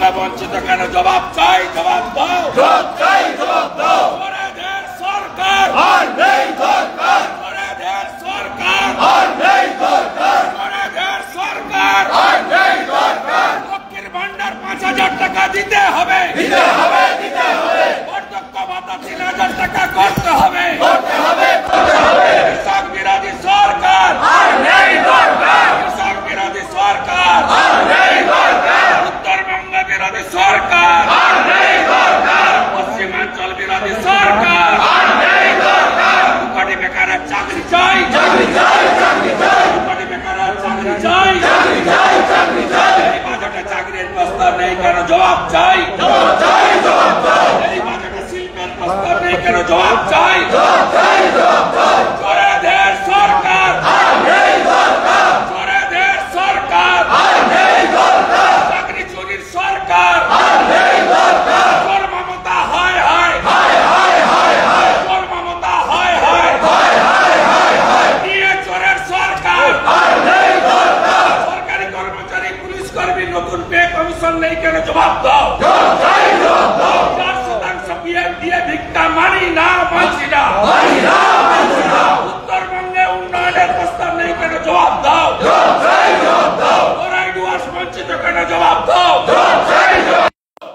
উত্তরবঙ্গ বঞ্চিত কেন? জবাব চাই, জবাব দাও, জবাব চাই, জবাব দাও। ফরিদের সরকার আর নেই দরকার, ফরিদের সরকার আর নেই দরকার, ফরিদের সরকার আর নেই দরকার। লক্ষ্মীর ভান্ডার 5,000 টাকা দিতে হবে, দিতে হবে, দিতে হবে। বার্ধক্য ভাতা 3,000 টাকা করতে হবে, করতে হবে, করতে হবে। কৃষক বিরোধী সরকার আর নেই দরকার, কৃষক বিরোধী সরকার আর নেই দরকার, উত্তরবঙ্গ বিরোধী সরকার আর নেই দরকার, পশ্চিমাঞ্চল বিরোধী সরকার আর নেই দরকার। কোটি বেকারের চাকরি চাই, চাকরি চাই, চাকরি চাই। কোটি বেকারের চাকরি চাই, চাকরি চাই, চাকরি চাই। এই বাজেটে চাকরির প্রস্তাব নেই কেন? জবাব চাই, জবাব চাই, জবাব চাই। এই বাজেটে শিল্পের প্রস্তাব নেই কেন? জবাব চাই, জবাব চাই, জবাব চাই। ফরিদের সরকার আর নেই দরকার, ফরিদের সরকার আর নেই দরকার, চাকরি চুরির সরকার আর নেই দরকার। তোর মমতা হায় হায়, হায় হায়, হায় হায়। তোর মমতা হায় হায়, হায় হায়, হায় হায়। নিয়ে চোরের সরকার আর নেই দরকার, সরকারি কর্মচারী পুলিশ কর্মী নতুন পে কমিশন নেই কেন? জবাব দাও, জবাব চাই, জবাব দাও। 4% পিএফ দিয়ে ভিক্ষা মানি না, মানছি না, মানি না, মানছি না। উত্তরবঙ্গে উন্নয়নের প্রস্তাব নেই কেন? জবাব দাও, জবাব চাই, জবাব দাও। ওরাই ডুয়ার্স বঞ্চিত কেন? জবাব দাও, জবাব চাই, জবাব দাও।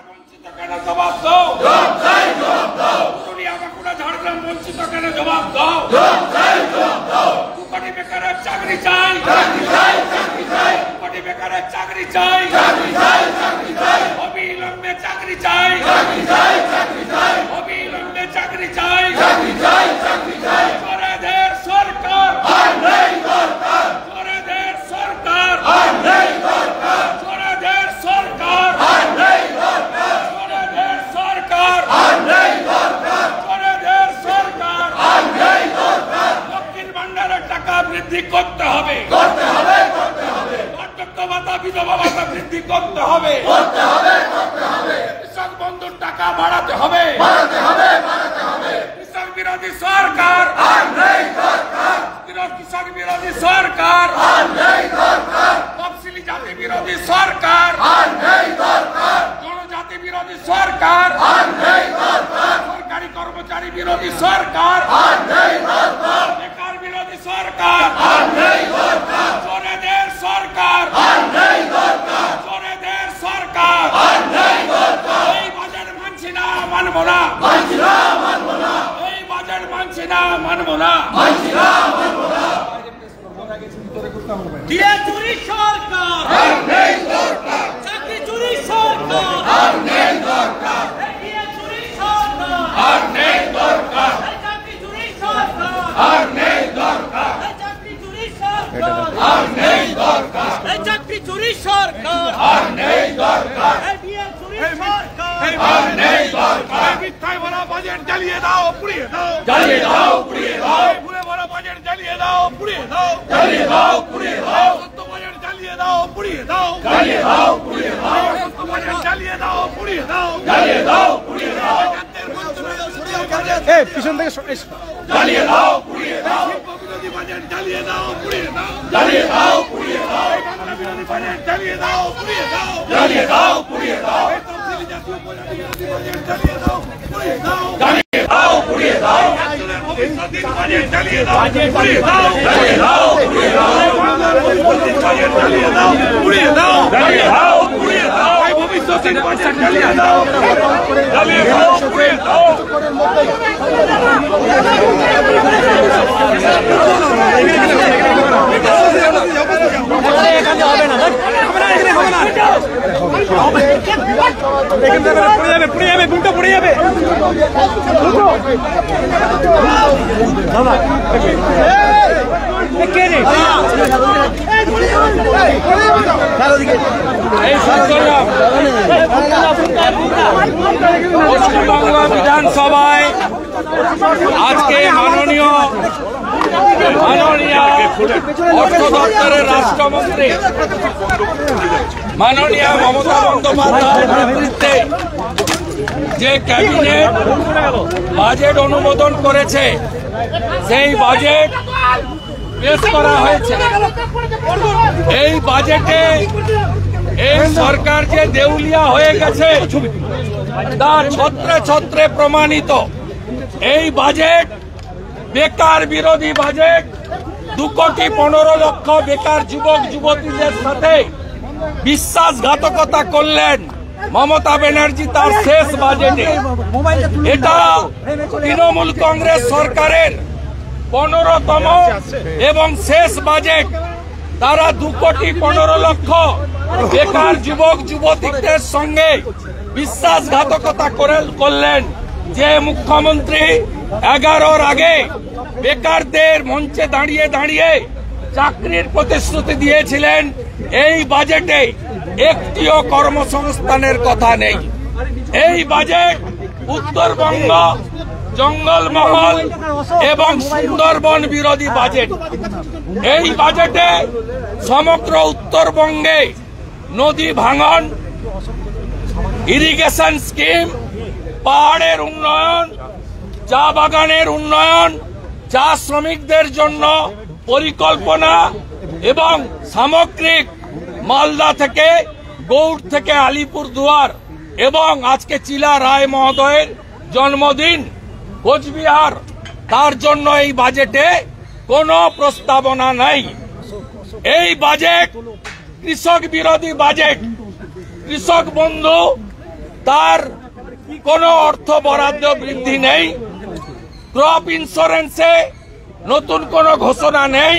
বঞ্চিত কেন? জবাব দাও, জবাব চাই, জবাব দাও। পুরুলিয়া, বাঁকুড়া, ঝাড়গ্রাম বঞ্চিত কেন? জবাব দাও, জবাব চাই, জবাব দাও। কোটি বেকারের চাকরি চাই, চাকরি চাই, চাকরি চাই। কোটি বেকারের চাকরি চাই, চাকরি চাই, চাকরি চাই। অবিলম্বে চাকরি চাই, চাকরি চাই, চাকরি চাই। অবিলম্বে চাকরি চাই, চাকরি চাই, চাকরি চাই। ফরিদের সরকার আর নেই দরকার, ফরিদের সরকার আর নেই দরকার, ফরিদের সরকার আর নেই দরকার, ফরিদের সরকার আর নেই দরকার, ফরিদের সরকার আর নেই দরকার। লক্ষ্মীর ভান্ডারের টাকা বৃদ্ধি করতে হবে, করতে হবে, করতে হবে। বার্ধক্য ভাতা, বিধবা ভাতা বৃদ্ধি করতে হবে, করতে হবে, করতে হবে। কৃষক বন্ধুর টাকা বাড়াতে হবে, বাড়াতে হবে, বাড়াতে হবে। কৃষক বিরোধী সরকার আর নেই দরকার, কৃষক বিরোধী সরকার আর নেই দরকার। তফসিলি জাতি বিরোধী সরকার আর নেই দরকার, জনজাতি বিরোধী সরকার আর নেই দরকার, সরকারি কর্মচারী বিরোধী সরকার আর নেই দরকার, বেকার বিরোধী সরকার আর নেই দরকার, চোরেদের সরকার আর নেই দরকার, চোরেদের সরকার আর নেই দরকার। এই বাজেট মানছি না, মানব না, মানছি না, মানব না। এই বাজেট মানছি না, মানব না, মানছি না, মানব না। দিয়ে চুরি সরকার আর নেই দরকার, চাকরি চুরি সরকার আর নেই দরকার, দিয়ে চুরি সরকার আর নেই দরকার, চাকরি চুরি সরকার আর নেই দরকার, চাকরি চুরি সরকার আর নেই দরকার, চাকরি চুরি সরকার আর নেই দরকার, দিয়ে চুরি সরকার আর নেই দরকার। মিথ্যায় ভরা বাজেট জ্বালিয়ে দাও, পুড়িয়ে দাও, জ্বালিয়ে দাও, পুড়িয়ে দাও। ভুলে ভরা বাজেট জ্বালিয়ে দাও, পুড়িয়ে দাও, জ্বালিয়ে দাও, পুড়িয়ে দাও। সত্য বাজেট জ্বালিয়ে দাও, পুড়িয়ে দাও, জ্বালিয়ে দাও, পুড়িয়ে দাও। সত্য বাজেট জ্বালিয়ে দাও, পুড়িয়ে দাও, জ্বালিয়ে দাও, পুড়িয়ে দাও। পিছন থেকে জ্বালিয়ে দাও, পুড়িয়ে দাও। শিল্প বিরোধী বাজেট জ্বালিয়ে দাও, পুড়িয়ে দাও, জ্বালিয়ে দাও, পুড়িয়ে দাও। বাংলা বিরোধী বাজেট জ্বালিয়ে দাও, পুড়িয়ে দাও, জ্বালিয়ে দাও, পুড়িয়ে দাও। তফসিলি জাতি উপজাতি বিরোধী বাজেট জ্বালিয়ে দাও, পুড়িয়ে দাও, জ্বালিয়ে দাও, পুড়িয়ে দাও। ভবিষ্যতের বাজেট জ্বালিয়ে দাও, পুড়িয়ে দাও, জ্বালিয়ে দাও, পুড়িয়ে দাও। বাংলার ভবিষ্যতের বাজেট জ্বালিয়ে দাও, পুড়িয়ে দাও, জ্বালিয়ে দাও, পুড়িয়ে দাও। ভবিষ্যতের বাজেট জ্বালিয়ে দাও, জ্বালিয়ে দাও, পুড়িয়ে দাও। পুড়ে যাবে, গুলটা পুড়ে যাবে। পশ্চিমবঙ্গ বিধানসভায় আজকে মাননীয় অর্থ দপ্তরের রাষ্ট্রমন্ত্রী মাননীয় মমতা বন্দ্যোপাধ্যায়ের নেতৃত্বে যে ক্যাবিনেট বাজেট অনুমোদন করেছে সেই বাজেট পেশ করা হয়েছে। এই বাজেটে এই সরকার যে দেউলিয়া হয়ে গেছে তা ছত্রে ছত্রে প্রমাণিত। এই বাজেট বেকার বিরোধী বাজেট। 2,15,00,000 বেকার যুবক যুবতীদের সাথে বিশ্বাসঘাতকতা করলেন মমতা ব্যানার্জি তার শেষ বাজেটে। এটা তৃণমূল কংগ্রেস সরকারের 15তম এবং শেষ বাজেট। তারা 2,15,00,000 বেকার যুবক যুবতীদের সঙ্গে বিশ্বাসঘাতকতা করলেন। যে মুখ্যমন্ত্রী 11-র আগে বেকারদের মঞ্চে দাঁড়িয়ে দাঁড়িয়ে চাকরির প্রতিশ্রুতি দিয়েছিলেন, এই বাজেটে একটিও কর্মসংস্থানের কথা নেই। এই বাজেট উত্তরবঙ্গ জঙ্গলমহল এবং সুন্দরবন বিরোধী বাজেট। এই বাজেটে সমগ্র উত্তরবঙ্গে নদী ভাঙন, ইরিগেশন স্কিম, পাহাড়ের উন্নয়ন, চা বাগানের উন্নয়ন, চা শ্রমিকদের জন্য পরিকল্পনা এবং সামগ্রিক মালদা থেকে গৌড় থেকে আলিপুরদুয়ার এবং আজকে চিলা রায় মহোদয়ের জন্মদিন কোচবিহার, তার জন্য এই বাজেটে কোনো প্রস্তাবনা নাই। এই বাজেট কৃষক বিরোধী বাজেট। কৃষক বন্ধু তার কোনো অর্থ বরাদ্দ বৃদ্ধি নেই। ক্রপ ইন্স্যুরেন্সে নতুন কোনো ঘোষণা নেই।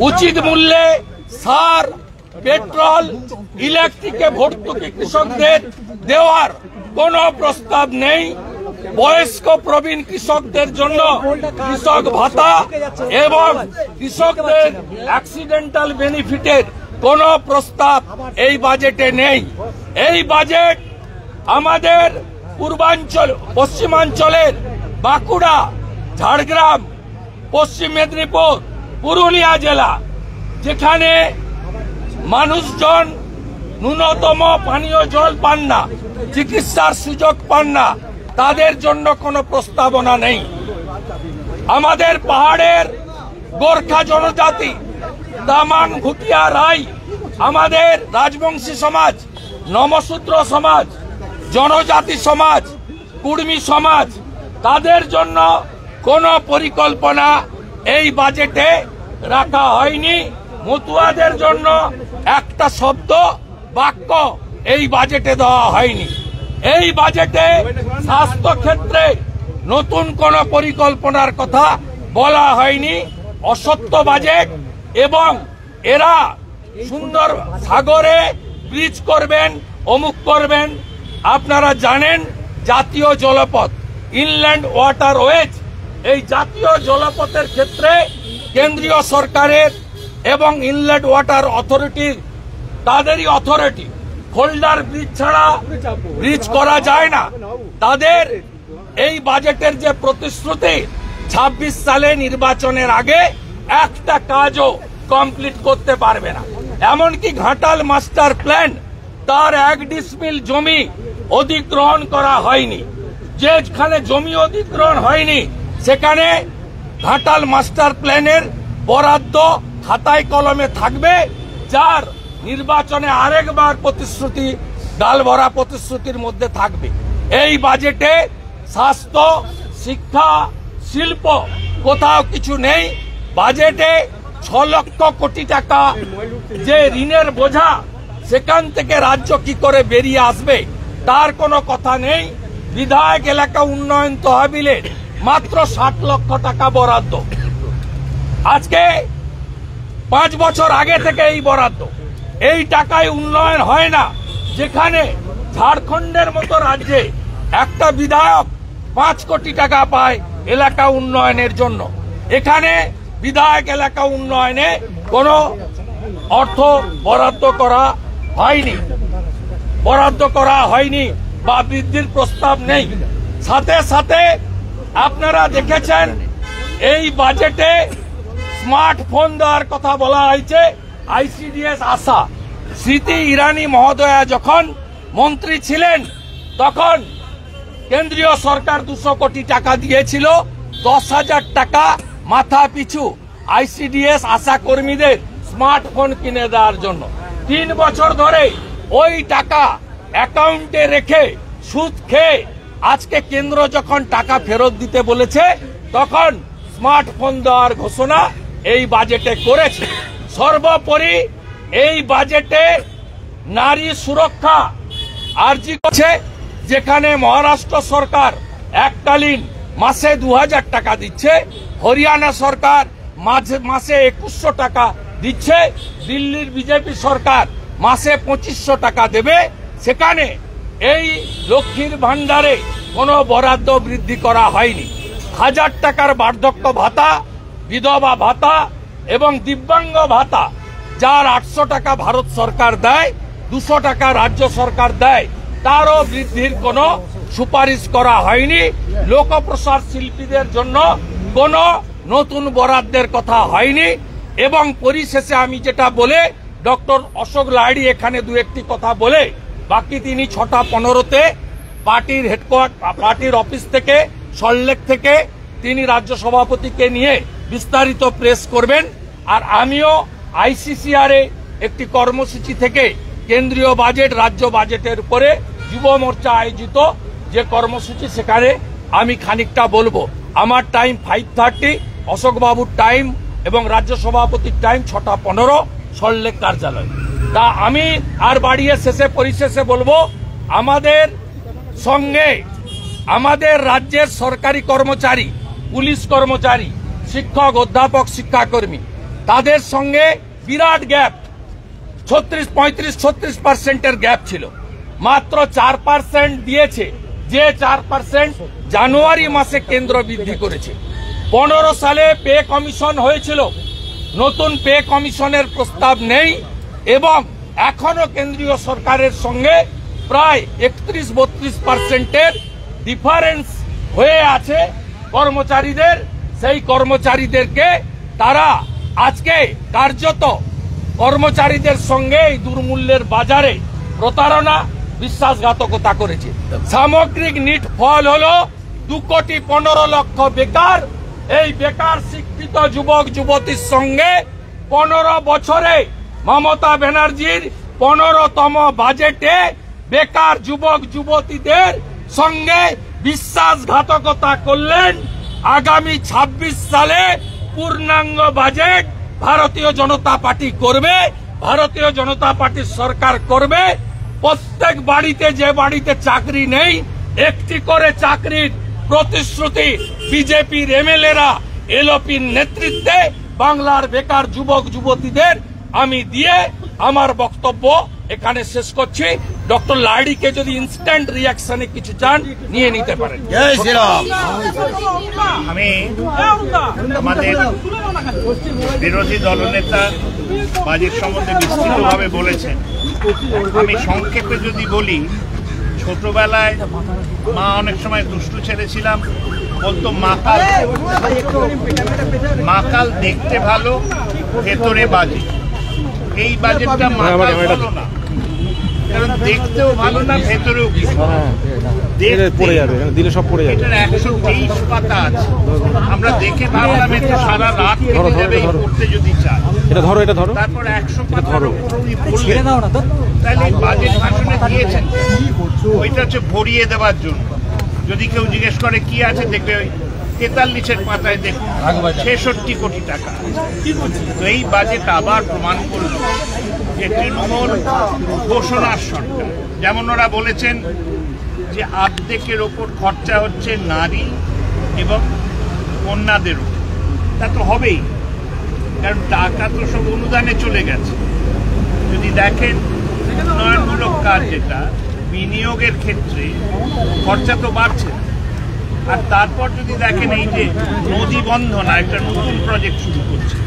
উচিত মূল্যে সার, পেট্রোল, ইলেকট্রিকে ভর্তুকি কৃষকদের দেওয়ার কোনো প্রস্তাব নেই। বয়স্ক প্রবীণ কৃষকদের জন্য কৃষক ভাতা এবং কৃষকদের অ্যাক্সিডেন্টাল বেনিফিটের কোনো প্রস্তাব এই বাজেটে নেই। এই বাজেট আমাদের পূর্বাঞ্চল, পশ্চিমাঞ্চলের বাঁকুড়া, ঝাড়গ্রাম, পশ্চিম মেদিনীপুর, পুরুলিয়া জেলা, যেখানে মানুষজন ন্যূনতম পানীয় জল পান না, চিকিৎসার সুযোগ পান না, তাদের জন্য কোনো প্রস্তাবনা নেই। আমাদের পাহাড়ের গোর্খা জনজাতি, তামাং, ভুটিয়া, রাই, আমাদের রাজবংশী সমাজ, নমশূদ্র সমাজ, জনজাতি সমাজ, কুর্মী সমাজ, তাদের জন্য কোনো পরিকল্পনা এই বাজেটে রাখা হয়নি। মতুয়াদের জন্য একটা শব্দ বাক্য এই বাজেটে দেওয়া হয়নি। এই বাজেটে স্বাস্থ্য ক্ষেত্রে নতুন কোন পরিকল্পনার কথা বলা হয়নি। অসত্য বাজেট। এবং এরা সুন্দর সাগরে ব্রিজ করবেন, অমুক করবেন। আপনারা জানেন জাতীয় জলপথ, ইনল্যান্ড ওয়াটারওয়েজ, এই জাতীয় জলপথের ক্ষেত্রে কেন্দ্রীয় সরকারের এবং ইনল্যান্ড ওয়াটার অথরিটির তাদেরই অথরিটি। হোল্ডার ব্রিজ ছাড়া ব্রিজ করা যায় না। তাদের এই বাজেটের যে প্রতিশ্রুতি, 26 সালে নির্বাচনের আগে একটা কাজও কমপ্লিট করতে পারবে না। এমনকি ঘাটাল মাস্টার প্ল্যান, তার 1 ডিসমিল জমি অধিগ্রহণ করা হয়নি। যেখানে জমি অধিগ্রহণ হয়নি সেখানে ঘাটাল মাস্টার প্ল্যানের বরাদ্দ খাতায় কলমে থাকবে, যার নির্বাচনে আরেকবার প্রতিশ্রুতি, ডালভরা প্রতিশ্রুতির মধ্যে থাকবে। এই বাজেটে স্বাস্থ্য, শিক্ষা, শিল্প কোথাও কিছু নেই। বাজেটে 6 লক্ষ কোটি টাকা যে ঋণের বোঝা, সেখান থেকে রাজ্য কি করে বেরিয়ে আসবে তার কোনো কথা নেই। বিধায়ক এলাকা উন্নয়ন তহবিলে মাত্র 60 লক্ষ টাকা বরাদ্দ। আজকে 5 বছর আগে থেকে এই বরাদ্দ। এই টাকায় উন্নয়ন হয় না। যেখানে ঝাড়খণ্ডের মতো রাজ্যে একটা বিধায়ক 5 কোটি টাকা পায় এলাকা উন্নয়নের জন্য, এখানে বিধায়ক এলাকা উন্নয়নে কোনো অর্থ বরাদ্দ করা হয়নি বা বৃদ্ধির প্রস্তাব নেই। সাথে সাথে আপনারা দেখেছেন এই বাজেটে স্মার্টফোন দেওয়ার কথা বলা হয়েছে। আইসিডিএস আশা, স্মৃতি ইরানি মহোদয়া যখন মন্ত্রী ছিলেন তখন কেন্দ্রীয় সরকার 200 কোটি টাকা দিয়েছিল 10,000 টাকা মাথা পিছু আইসিডিএস আশা কর্মীদের স্মার্টফোন কিনে দেওয়ার জন্য। 3 বছর ধরে ওই টাকা অ্যাকাউন্টে রেখে সুদ খেয়ে আজকে কেন্দ্র যখন টাকা ফেরত দিতে বলেছে তখন স্মার্টফোন দেওয়ার ঘোষণা এই বাজেটে করেছে। সর্বোপরি এই বাজেটে নারী সুরক্ষা আর্জি করছে, যেখানে মহারাষ্ট্র সরকার এককালীন মাসে 2000 টাকা দিচ্ছে, হরিয়ানা সরকার মাসে 2100 টাকা দিচ্ছে, দিল্লির বিজেপি সরকার মাসে 2500 টাকা দেবে। সেখানে এই লক্ষ্মীর ভান্ডারে কোনো বরাদ্দ বৃদ্ধি করা হয়নি। 1000 টাকার বার্ধক্য ভাতা, বিধবা ভাতা এবং দিব্যাঙ্গ ভাতা, যার 800 টাকা ভারত সরকার দেয়, 200 টাকা রাজ্য সরকার দেয়, তারও বৃদ্ধির কোনো সুপারিশ করা হয়নি। লোকপ্রসার শিল্পীদের জন্য কোনো নতুন বরাদ্দের কথা হয়নি। এবং পরিশেষে আমি যেটা বলে ডক্টর অশোক লাহিড়ী এখানে দু একটি কথা বলে বাকি তিনি 6:15-তে পার্টির হেডকোয়ার্টার পার্টির অফিস থেকে সল্টলেক থেকে তিনি রাজ্য সভাপতিকে নিয়ে বিস্তারিত প্রেস করবেন। আর আমিও আইসিসিআর একটি কর্মসূচি থেকে কেন্দ্রীয় বাজেট রাজ্য বাজেটের উপরে যুব মোর্চা আয়োজিত যে কর্মসূচি সেখানে আমি খানিকটা বলবো। আমার টাইম 5:30, অশোক বাবুর টাইম এবং রাজ্য সভাপতির টাইম 6:15 সল্টলেক কার্যালয়। তা আমি আর বাড়িয়ে পরিশেষে বলবো, আমাদের সঙ্গে আমাদের রাজ্যের সরকারি কর্মচারী, পুলিশ কর্মচারী, শিক্ষক, অধ্যাপক, শিক্ষাকর্মী, তাদের সঙ্গে বিরাট গ্যাপ, 35-36% গ্যাপ ছিল। মাত্র 4% দিয়েছে, যে 4% জানুয়ারি মাসে কেন্দ্র বৃদ্ধি করেছে। 15 সালে পে কমিশন হয়েছিল, নতুন পে কমিশনের প্রস্তাব নেই এবং এখনো কেন্দ্রীয় সরকারের সঙ্গে প্রায় 31-32% ডিফারেন্স হয়ে আছে কর্মচারীদের। সেই কর্মচারীদেরকে তারা আজকে কার্যত কর্মচারীদের সঙ্গে এই দুর্মূল্যের বাজারে প্রতারণা, বিশ্বাসঘাতকতা করেছে। সামগ্রিক নিট ফল হলো 2,15,00,000 বেকার। এই বেকার শিক্ষিত যুবক যুবতীর সঙ্গে 15 বছরে মমতা ব্যানার্জির 15তম বাজেটে বেকার যুবক যুবতীদের সঙ্গে বিশ্বাসঘাতকতা করলেন। আগামী 26 সালে পূর্ণাঙ্গ বাজেট ভারতীয় জনতা পার্টি করবে, ভারতীয় জনতা পার্টির সরকার করবে। প্রত্যেক বাড়িতে, যে বাড়িতে চাকরি নেই, একটি করে চাকরির প্রতিশ্রুতি বিজেপির এমএলএরা এলওপির নেতৃত্বে বাংলার বেকার যুবক যুবতীদের আমি দিয়ে আমার বক্তব্য এখানে শেষ করছি। ডক্টর লাহিড়ীকে যদি ইনস্ট্যান্ট রিয়াকশনে কিছু চান নিয়ে নিতে পারেন। আমি আমাদের বিরোধী দলনেতা বাজেট সম্বন্ধে বিস্তৃতভাবে বলেছেন। আমি সংক্ষেপে যদি বলি, ছোটবেলায় মা অনেক সময় দুষ্টু ছেলে ছিলাম, বলতো মাকাল দেখতে ভালো, ভেতরে বাজে। এই বাজেটটা মাকাল ভালো না, কারণ দেখতেও ভালো না, ভেতরেও পড়ে যাবে, দিলে সব পড়ে যাবে। এটার 123 পাতা আছে। আমরা দেখে ভাবলাম এটা সারা রাত কেটে যাবে করতে যদি চাই। এটা ধরো, এটা ধরো। তারপর 100 পাতা ছেড়ে দাও না তো। তাহলে বাজেট ভাষণে দিয়েছেন ওইটা হচ্ছে ভরিয়ে দেওয়ার জন্য। যদি কেউ জিজ্ঞেস করে কি আছে, দেখবে ওই 43 পাতায় দেখুন 66 কোটি টাকা। তো এই বাজেট আবার প্রমাণ করল যে তৃণমূল ঘোষণার সরকার। যেমন ওরা বলেছেন যে অর্ধেকের ওপর খরচা হচ্ছে নারী এবং কন্যাদের উপর। তা তো হবেই, কারণ টাকা তো সব অনুদানে চলে গেছে। যদি দেখেন উন্নয়নমূলক কাজ, যেটা বিনিয়োগের ক্ষেত্রে খরচা তো বাড়ছে। আর তারপর যদি দেখেন এই যে নদী বন্ধন, একটা নতুন প্রজেক্ট শুরু করছে,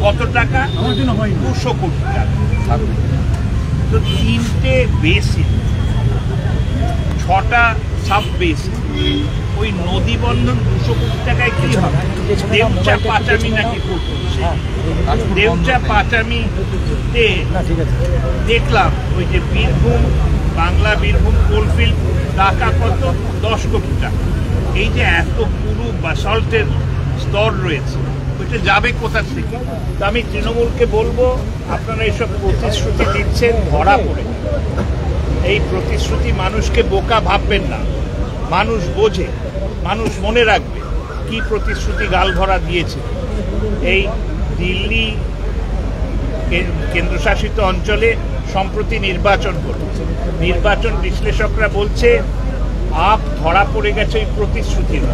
কত টাকা? 200 কোটি টাকা। তো 3টে বেসিন, 6টা সাব বেসিন, ওই নদী বন্ধন 200 কোটি টাকায় কি হবে? দেবচা পাচামি নাকি করছে। দেবচা পাচামিতে দেখলাম ওই যে বীরভূম, বাংলা বীরভূম কোলফিল্ড, টাকা কত? 10 কোটি টাকা। এই যে এত পুরু বাসল্টের স্তর রয়েছে, ওইটা যাবে কোথা থেকে? তো আমি তৃণমূলকে বলবো, আপনারা এইসব প্রতিশ্রুতি দিচ্ছেন ধরা পড়ে। এই প্রতিশ্রুতি মানুষকে বোকা ভাববেন না, মানুষ বোঝে, মানুষ মনে রাখবে কি প্রতিশ্রুতি গালভরা দিয়েছে। এই দিল্লি কেন্দ্রশাসিত অঞ্চলে সম্প্রতি নির্বাচন করেছে, নির্বাচন বিশ্লেষকরা বলছে আপ ধরা পড়ে গেছে ওই প্রতিশ্রুতির।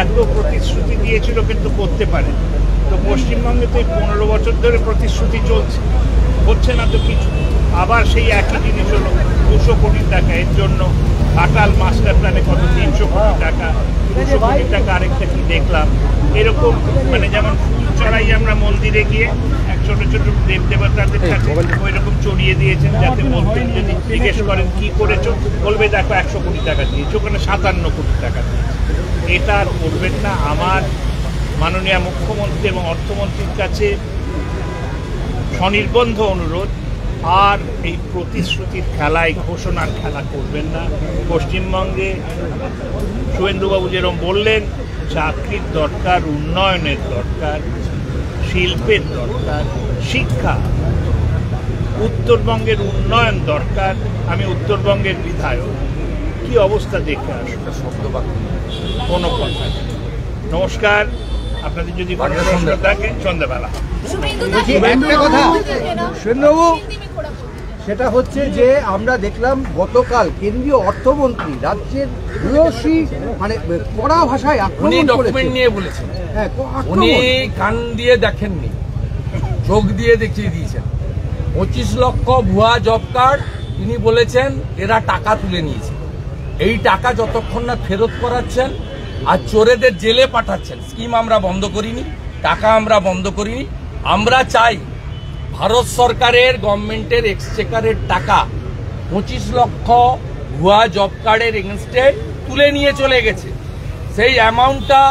এত প্রতিশ্রুতি দিয়েছিল কিন্তু করতে পারে। তো পশ্চিমবঙ্গে তো 15 বছর ধরে প্রতিশ্রুতি চলছে, হচ্ছে না তো কিছু। আবার সেই একই জিনিস হলো 200 কোটি টাকা, এর জন্য ঘাটাল মাস্টার প্ল্যানে কত 300 কোটি টাকা, 200 কোটি টাকা আরেকটা কি দেখলাম। এরকম মানে যেমন ফুল চড়াই আমরা মন্দিরে গিয়ে এক ছোট ছোট দেব দেবতাদের কাছে ওই রকম চড়িয়ে দিয়েছেন, যাতে মন্দির যদি জিজ্ঞেস করেন কি করেছো বলবে দেখো 100 কোটি টাকা দিয়েছে, ওখানে 57 কোটি টাকা দিয়েছে। এটা আর করবেন না। আমার মাননীয় মুখ্যমন্ত্রী এবং অর্থমন্ত্রীর কাছে স্বনির্বন্ধ অনুরোধ, আর এই প্রতিশ্রুতির খেলায় ঘোষণার খেলা করবেন না। পশ্চিমবঙ্গে শুভেন্দুবাবু যেরকম বললেন, চাকরির দরকার, উন্নয়নের দরকার, শিল্পের দরকার, শিক্ষা, উত্তরবঙ্গের উন্নয়ন দরকার। আমি উত্তরবঙ্গের বিধায়ক, কি অবস্থা দেখে আসলে কোনো কথা নেই। নমস্কার, আপনাদের যদি কোনো প্রশ্ন থাকে সন্ধ্যাবেলা। শুভেন্দুবাবু, সেটা হচ্ছে যে আমরা দেখলাম গতকাল কেন্দ্রীয় অর্থমন্ত্রী রাজ্যের ভূয়সী মানে কড়া ভাষায় আক্রমণ ডকুমেন্ট নিয়ে বলেছেন। হ্যাঁ, উনি কান দিয়ে দেখেননি, চোখ দিয়ে দেখিয়ে দিয়েছেন। 25 লক্ষ ভুয়া জব কার্ড তিনি বলেছেন এরা টাকা তুলে নিয়েছে। এই টাকা যতক্ষণ না ফেরত করাচ্ছেন আর চোরেদের জেলে পাঠাচ্ছেন। স্কিম আমরা বন্ধ করিনি, টাকা আমরা বন্ধ করিনি। আমরা চাই ভারত সরকারের গভর্নমেন্টের এক্সচেকারের টাকা 25 লক্ষ ভুয়া জব কার্ডের এগেনস্টে তুলে নিয়ে চলে গেছে। সেই অ্যামাউন্টটা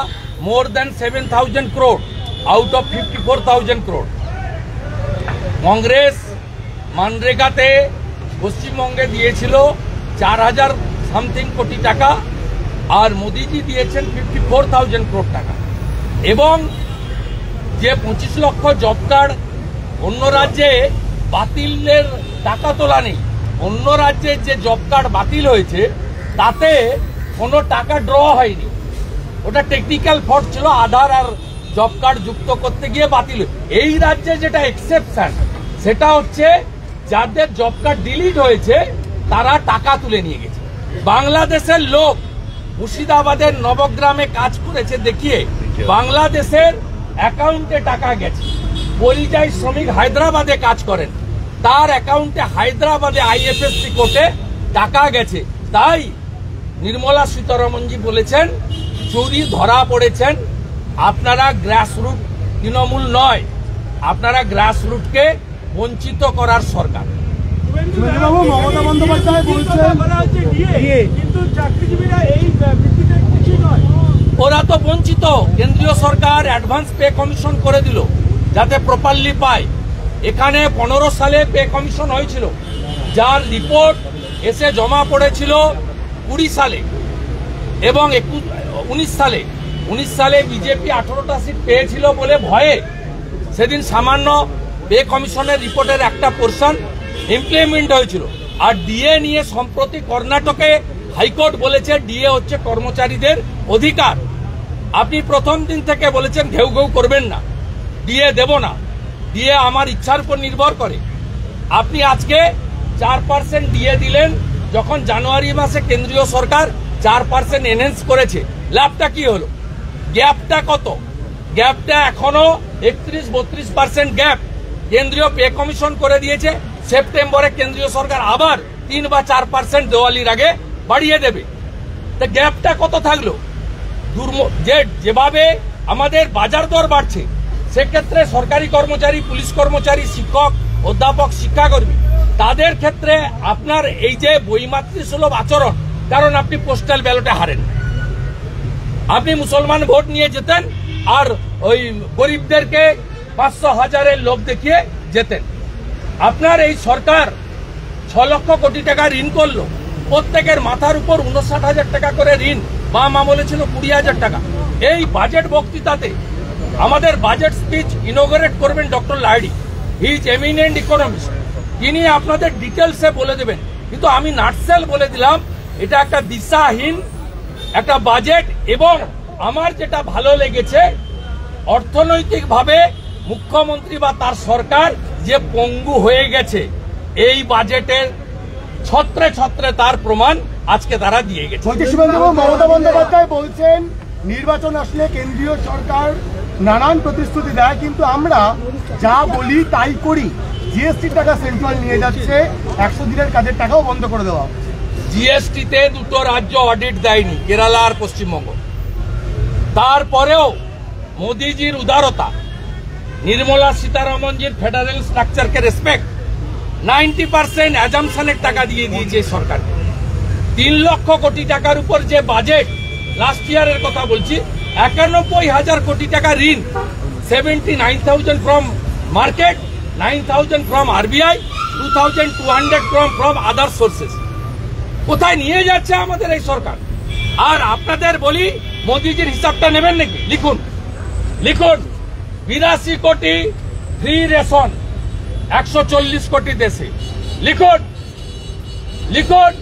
more than 7,000 crore out of 54,000 crore। Congress মানরেগাতে পশ্চিমবঙ্গে দিয়েছিল 4,000 সামথিং কোটি টাকা, আর মোদিজি দিয়েছেন 54,000 crore টাকা। এবং যে 25 লক্ষ জব কার্ড অন্য রাজ্যে বাতিলের টাকা তোলা নেই, অন্য রাজ্যে যে জব কার্ড বাতিল হয়েছে তাতে কোনো টাকা ড্র হয়নি। ওটা টেকনিক্যাল ফল্ট ছিল, আধার আর জব কার্ড যুক্ত করতে গিয়ে বাতিল। এই রাজ্যে যেটা এক্সেপশন, সেটা হচ্ছে যাদের জব কার্ড ডিলিট হয়েছে তারা টাকা তুলে নিয়ে গেছে। বাংলাদেশের লোক মুর্শিদাবাদের নবগ্রামে কাজ করেছে দেখিয়ে বাংলাদেশের অ্যাকাউন্টে টাকা গেছে। পরিযায়ী শ্রমিক হায়দ্রাবাদে কাজ করেন, তার অ্যাকাউন্টে হায়দ্রাবাদে আইএফএসসি কোর্টে টাকা গেছে। তাই নির্মলা সীতারমণজি বলেছেন চুরি ধরা পড়েছেন। আপনারা গ্রাসরুট তৃণমূল নয়, আপনারা গ্রাসরুটকে বঞ্চিত করার সরকার। মমতা বন্দ্যোপাধ্যায় বলছেন ওরা তো বঞ্চিত। কেন্দ্রীয় সরকার অ্যাডভান্স পে কমিশন করে দিল যাতে প্রপারলি পায়। এখানে 15 সালে পে কমিশন হয়েছিল, যার রিপোর্ট এসে জমা পড়েছিল 20 সালে এবং 19 সালে বিজেপি 18টা সিট পেয়েছিল বলে ভয়ে সেদিন সামান্য পে কমিশনের রিপোর্টের একটা পোর্শন ইমপ্লিমেন্ট হয়েছিল। আর ডিএ নিয়ে সম্প্রতি কর্ণাটকে হাইকোর্ট বলেছে ডিএ হচ্ছে কর্মচারীদের অধিকার। আপনি প্রথম দিন থেকে বলেছেন ঘেউ ঘেউ করবেন না, ডিএ দেব না, ডিএ আমার ইচ্ছার উপর নির্ভর করে। আপনি আজকে 4% ডিএ দিলেন, যখন জানুয়ারি মাসে কেন্দ্রীয় সরকার 4% এনহ্যান্স করেছে। লাভটা কি হলো? গ্যাপটা কত? গ্যাপটা এখনো 31-32% গ্যাপ। কেন্দ্রীয় পে কমিশন করে দিয়েছে, সেপ্টেম্বরে কেন্দ্রীয় সরকার আবার 3 বা 4% দেওয়ালির আগে বাড়িয়ে দেবে। তা গ্যাপটা কত থাকলো? যেভাবে আমাদের বাজার দর বাড়ছে, সেক্ষেত্রে সরকারি কর্মচারী, পুলিশ কর্মচারী, শিক্ষক, অধ্যাপক, শিক্ষাকর্মী, তাদের ক্ষেত্রে আপনার এই যে বৈমাতৃসুলভ আচরণ, কারণ আপনি পোস্টাল ব্যালটে হারেন। আপনি মুসলমান ভোট নিয়ে যেতেন আর ওই গরিবদেরকে 500,000-এর লোভ দেখিয়ে যেতেন। আপনার এই সরকার 6 লক্ষ কোটি টাকা ঋণ করলো, প্রত্যেকের মাথার উপর 59,000 টাকা করে ঋণ, বাম আমলে ছিল 20,000 টাকা। এই বাজেট বক্তৃতাতে আমাদের বাজেট স্পিচ ইনোগ্রেট করবেন doctor Lahiri, he is eminent economist, তিনি আপনাদের ডিটেলসে বলে দেবেন। কিন্তু আমি নাটসেল বলে দিলাম, এটা একটা দিশাহীন একটা বাজেট। এবং আমার যেটা ভালো লেগেছে, অর্থনৈতিকভাবে মুখ্যমন্ত্রী বা তার সরকার যে পঙ্গু হয়ে গেছে, এই বাজেটের ছত্রে ছত্রে তার প্রমাণ আজকে তারা দিয়ে গেছে। মমতা বন্দ্যোপাধ্যায় বলছেন নির্বাচন আসলে কেন্দ্রীয় সরকার নানান প্রতিশ্রুতি দেয়, কিন্তু আমরা যা বলি তাই করি। জিএসটি টাকা সেন্ট্রাল নিয়ে যাচ্ছে, 100 দিনের কাজের টাকাও বন্ধ করে দেওয়া। জিএসটিতে দুটো রাজ্য অডিট দেয়নি, কেরালা আর পশ্চিমবঙ্গ। তারপরেও মোদিজির উদারতা, নির্মলা সীতারামনজির ফেডারেল স্ট্রাকচারকে রেসপেক্ট, 90% অ্যাজামশনের টাকা দিয়ে দিয়েছে সরকারকে। 3 লক্ষ কোটি টাকার উপর যে বাজেট, লাস্ট ইয়ারের কথা বলছি, 91,000 কোটি টাকা ঋণ, 79,000 from market, 9,000 from RBI, 2,200 from other sources. কোথায় নিয়ে যাচ্ছে আমাদের এই সরকার? আর আপনাদের বলি, মোদিজির হিসাবটা নেবেন নাকি? লিখুন লিখুন 82 কোটি ফ্রি রেশন 140 কোটি দেশে। লিখুন লিখুন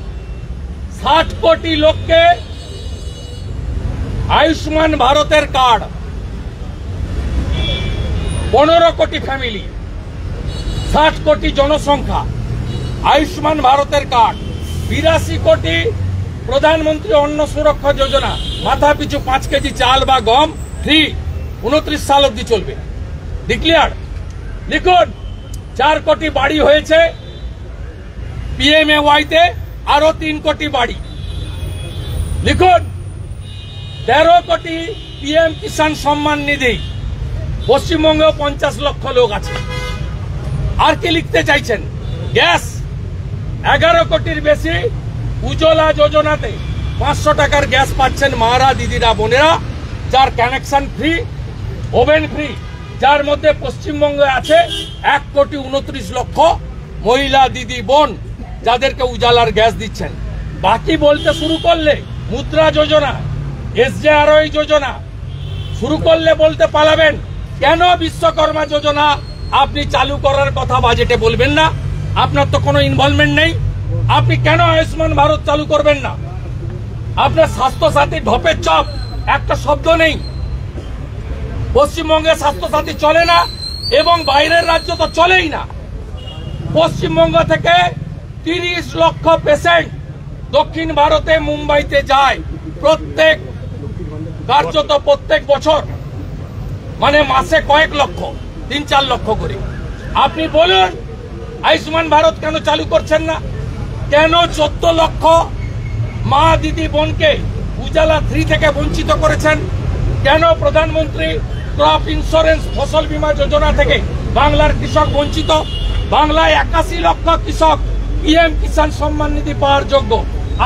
60 কোটি লোককে আয়ুষ্মান ভারতের কার্ড, 15 কোটি ফ্যামিলি, 60 কোটি জনসংখ্যা, আয়ুষ্মান ভারতের কার্ড, 82 কোটি প্রধানমন্ত্রী অন্ন সুরক্ষা যোজনা, মাথা পিছু 5 কেজি চাল বা গম ফ্রি, 29 সাল অব্দি চলবে, ডিক্লেয়ার। লিখুন 4 কোটি বাড়ি হয়েছে পিএমএওয়াইতে, আরো 3 কোটি বাড়ি। লিখুন 13 কোটি পিএম কিষাণ সম্মান নিধি, পশ্চিমবঙ্গেও 50 লক্ষ লোক আছে। আর কি লিখতে চাইছেন? গ্যাস 11 কোটির বেশি উজ্জ্বলা যোজনাতে 500 টাকার গ্যাস পাচ্ছেন মারা, দিদিরা, বোনেরা, যার কানেকশন ফ্রি, ওভেন ফ্রি, যার মধ্যে পশ্চিমবঙ্গে আছে 1,29 লক্ষ মহিলা, দিদি, বোন, যাদেরকে উজালার গ্যাস দিচ্ছেন। বাকি বলতে শুরু করলে মুদ্রা যোজনা, এসজেআরওয়াই যোজনা শুরু করলে বলতে পালাবেন। কেন বিশ্বকর্মা যোজনা আপনি চালু করার কথা বাজেটে বলবেন না? আপনার তো কোনো ইনভলভমেন্ট নেই। আপনি কেন আয়ুষ্মান ভারত চালু করবেন না? আপনার স্বাস্থ্যসাথী ঢপের চপ, একটা শব্দ নেই। পশ্চিমবঙ্গে স্বাস্থ্যসাথী চলে না, এবং বাইরের রাজ্য তো চলেই না। পশ্চিমবঙ্গ থেকে 30 লক্ষ পেশেন্ট দক্ষিণ ভারতে মুম্বাইতে যায় কার্যত প্রত্যেক বছর, মানে মাসে কয়েক লক্ষ, 3-4 লক্ষ করে। আপনি বলুন আয়ুষ্মান ভারত কেন চালু করছেন না? কেন 14 লক্ষ মা, দিদি, বোনকে উজালা 3 থেকে বঞ্চিত করেছেন? কেন প্রধানমন্ত্রী ক্রপ ইন্স্যুরেন্স ফসল বীমা যোজনা থেকে বাংলার কৃষক বঞ্চিত? বাংলায় 81 লক্ষ কৃষক পিএম কিষাণ সম্মান নিধি পাওয়ার যোগ্য।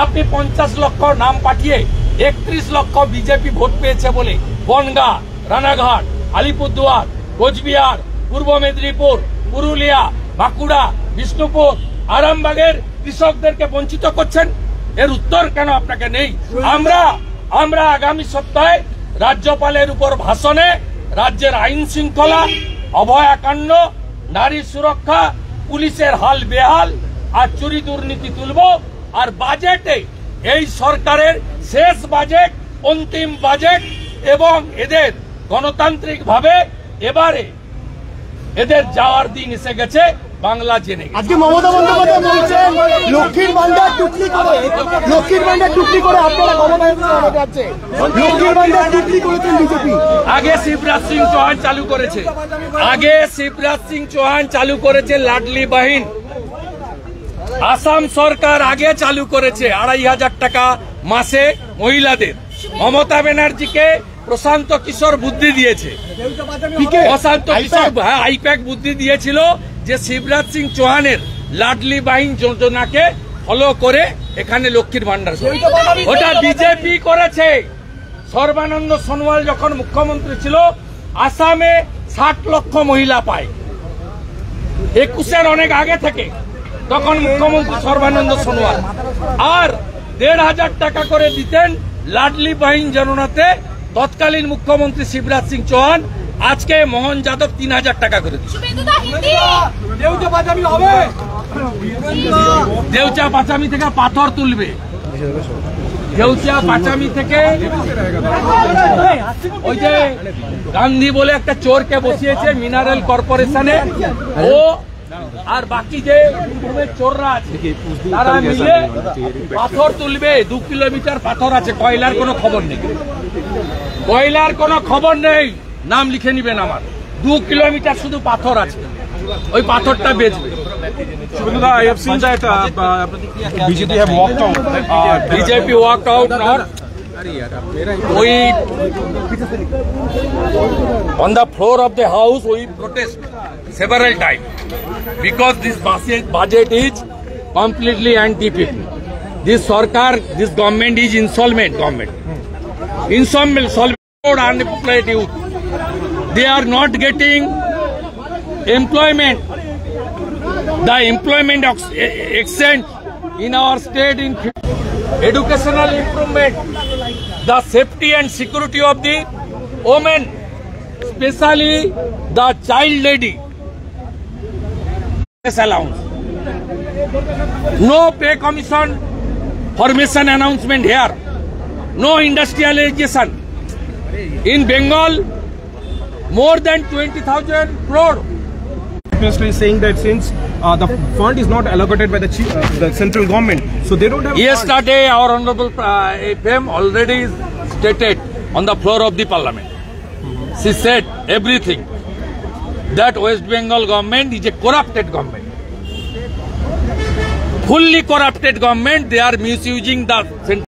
আপনি 50 লক্ষ নাম পাঠিয়ে 31 লক্ষ বিজেপি ভোট পেয়েছে বলে বনগাঁ, রানাঘাট, আলিপুরদুয়ার, কোচবিহার, পূর্ব মেদিনীপুর, পুরুলিয়া, বাঁকুড়া, বিষ্ণুপুর, আরামবাগের কৃষকদেরকে বঞ্চিত করছেন। এর উত্তর কেন আপনাকে নেই? আমরা আগামী সপ্তাহে রাজ্যপালের উপর ভাষণে রাজ্যের আইন শৃঙ্খলা, অভয়াকাণ্ড, নারী সুরক্ষা, পুলিশের হাল বেহাল আর চুরি দুর্নীতি তুলব। আর বাজেটে এই সরকারের শেষ বাজেট, অন্তিম বাজেট, এবং এদের গণতান্ত্রিকভাবে এবারে এদের যাওয়ার দিন এসে গেছে, বাংলা জেনে। আজকে মমতা বন্দ্যোপাধ্যায় বলছেন লক্ষ্মীর ভান্ডার টুকলি করে আপনারা ক্ষমতায় যাচ্ছে। লক্ষ্মীর ভান্ডার টুকলি করেছেন বিজেপি। আগে শিবরাজ সিং চৌহান চালু করেছে লাডলি বাহিন। আসাম সরকার আগে চালু করেছে 2,500 টাকা মাসে মহিলাদের। মমতা ব্যানার্জিকে প্রশান্ত কিশোর বুদ্ধি দিয়েছে, আইপ্যাক বুদ্ধি দিয়েছিল যে শিবরাজ সিং চৌহানের লাডলি বাহিন যোজনাকে ফলো করে এখানে লক্ষ্মীর ভান্ডার, ওটা বিজেপি করেছে। সর্বানন্দ সোনোয়াল যখন মুখ্যমন্ত্রী ছিল, আসামে 60 লক্ষ মহিলা পায়, 21-এর অনেক আগে থেকে, তখন মুখ্যমন্ত্রী সর্বানন্দ সোনোয়াল। আর 1,500 টাকা করে দিতেন লাডলি বাহিন যোজনাতে তৎকালীন মুখ্যমন্ত্রী শিবরাজ সিং চৌহান, আজকে মোহন যাদব 3000 টাকা করে দিচ্ছে। দেউচা পাচামি থেকে পাথর তুলবে, দেউচা পাচামি থেকে ওই যে গান্ধী বলে একটা চোরকে বসিয়েছে মিনারেল কর্পোরেশনে, ও আর বাকি যে চোররা আছে তারা মিলে পাথর তুলবে। 2 কিলোমিটার পাথর আছে, কয়লার কোনো খবর নেই, কয়লার কোনো খবর নেই, নাম লিখে নিবেন আমার। 2 কিলোমিটার শুধু পাথর আছে, ওই পাথরটা বেচবে। Shubhendu, I have seen that BJP have walked out. BJP walked out not. We on the floor of the house we protest several times because this budget is completely anti-people. This Sarkar, this government is insolvent government. Insolvent unemployed youth. They are not getting employment. The employment extent in our state in educational improvement, the safety and security of the women, especially the child lady, allowance. No pay commission formation announcement here. No industrialization. In Bengal, more than 20,000 crore. Continuously saying that since the fund is not allocated by the central government, so they don't have. Yesterday, our honorable FM already stated on the floor of the parliament. She said everything that West Bengal government is a corrupted government, fully corrupted government. They are misusing the